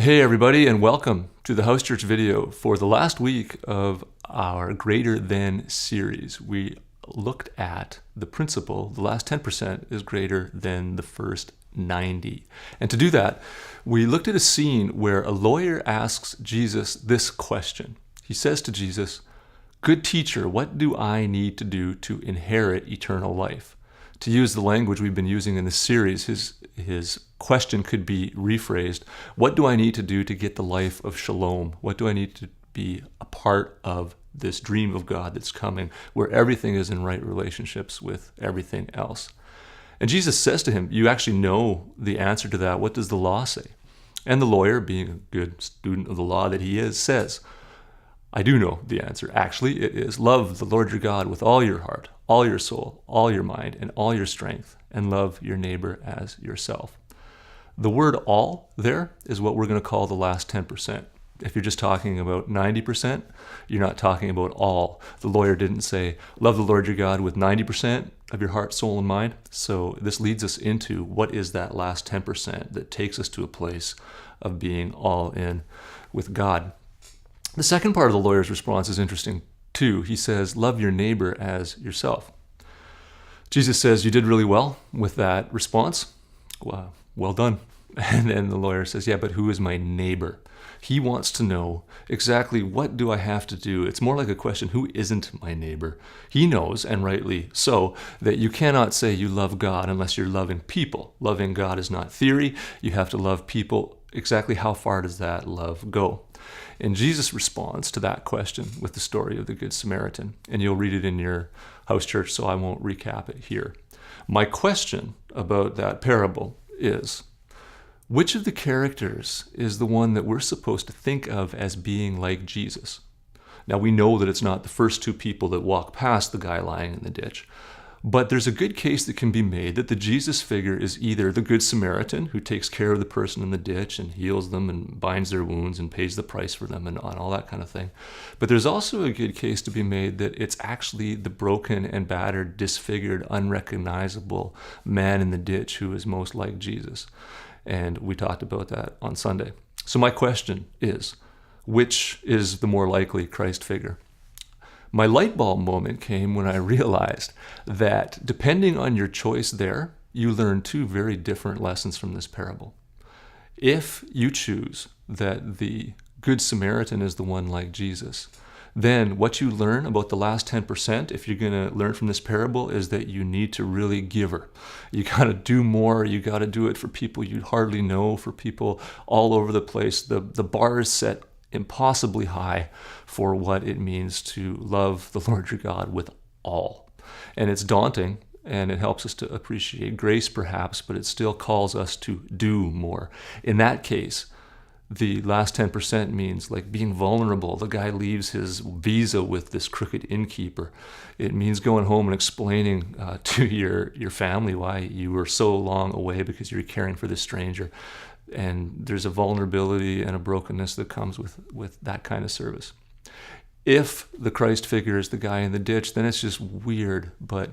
Hey everybody, and welcome to the House Church video for the last week of our Greater Than series. We looked at the principle, the last 10% is greater than the first 90. And to do that, we looked at a scene where a lawyer asks Jesus this question. He says to Jesus, "Good teacher, what do I need to do to inherit eternal life?" To use the language we've been using in this series, his question could be rephrased, what do I need to do to get the life of shalom? What do I need to be a part of this dream of God that's coming, where everything is in right relationships with everything else? And Jesus says to him, you actually know the answer to that. What does the law say? And the lawyer, being a good student of the law that he is, says, I do know the answer. Actually, it is love the Lord your God with all your heart, all your soul, all your mind, and all your strength, and love your neighbor as yourself. The word all there is what we're going to call the last 10%. If you're just talking about 90%, you're not talking about all. The lawyer didn't say, love the Lord your God with 90% of your heart, soul, and mind. So this leads us into what is that last 10% that takes us to a place of being all in with God. The second part of the lawyer's response is interesting too. He says, love your neighbor as yourself. Jesus says, you did really well with that response. Well done. And then the lawyer says, yeah, but who is my neighbor? He wants to know exactly what do I have to do. It's more like a question, who isn't my neighbor? He knows, and rightly so, that you cannot say you love God unless you're loving people. Loving God is not theory. You have to love people. Exactly how far does that love go? And Jesus responds to that question with the story of the Good Samaritan. And you'll read it in your house church, so I won't recap it here. My question about that parable is, which of the characters is the one that we're supposed to think of as being like Jesus? Now, we know that it's not the first two people that walk past the guy lying in the ditch, but there's a good case that can be made that the Jesus figure is either the Good Samaritan who takes care of the person in the ditch and heals them and binds their wounds and pays the price for them and all that kind of thing. But there's also a good case to be made that it's actually the broken and battered, disfigured, unrecognizable man in the ditch who is most like Jesus. And we talked about that on Sunday. So my question is, which is the more likely Christ figure? My light bulb moment came when I realized that depending on your choice there, you learn two very different lessons from this parable. If you choose that the Good Samaritan is the one like Jesus, then what you learn about the last 10%, if you're going to learn from this parable, is that you need to really give her. You got to do more. You got to do it for people you hardly know, for people all over the place. The bar is set impossibly high for what it means to love the Lord your God with all. And it's daunting, and it helps us to appreciate grace perhaps, but it still calls us to do more. In that case, the last 10% means like being vulnerable. The guy leaves his visa with this crooked innkeeper. It means going home and explaining to your family why you were so long away because you're caring for this stranger. And there's a vulnerability and a brokenness that comes with that kind of service. If the Christ figure is the guy in the ditch, then it's just weird, but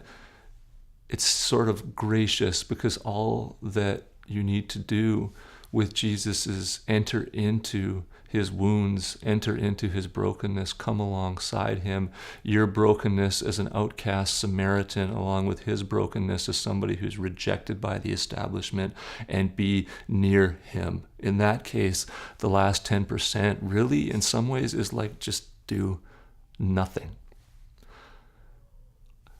it's sort of gracious, because all that you need to do with Jesus is enter into his wounds, enter into his brokenness, come alongside him. Your brokenness as an outcast Samaritan, along with his brokenness as somebody who's rejected by the establishment, and be near him. In that case, the last 10% really, in some ways, is like just do nothing.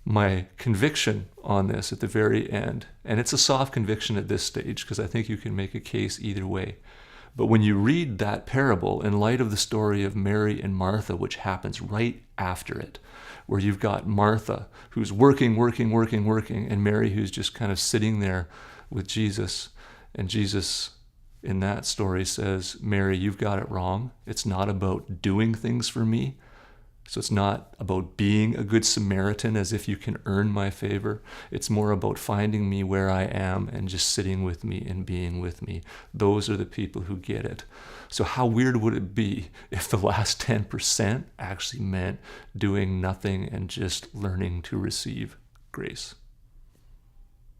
My conviction on this at the very end, and it's a soft conviction at this stage because I think you can make a case either way, but when you read that parable in light of the story of Mary and Martha, which happens right after it, where you've got Martha who's working, and Mary who's just kind of sitting there with Jesus, and Jesus in that story says, Mary, you've got it wrong. It's not about doing things for me. So it's not about being a good Samaritan as if you can earn my favor. It's more about finding me where I am and just sitting with me and being with me. Those are the people who get it. So how weird would it be if the last 10% actually meant doing nothing and just learning to receive grace?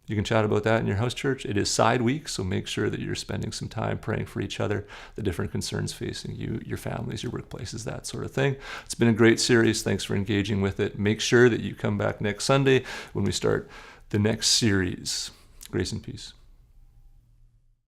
you can chat about that in your house church. It is side week, so make sure that you're spending some time praying for each other, the different concerns facing you, your families, your workplaces, that sort of thing. It's been a great series. Thanks for engaging with it. Make sure that you come back next Sunday when we start the next series. Grace and peace.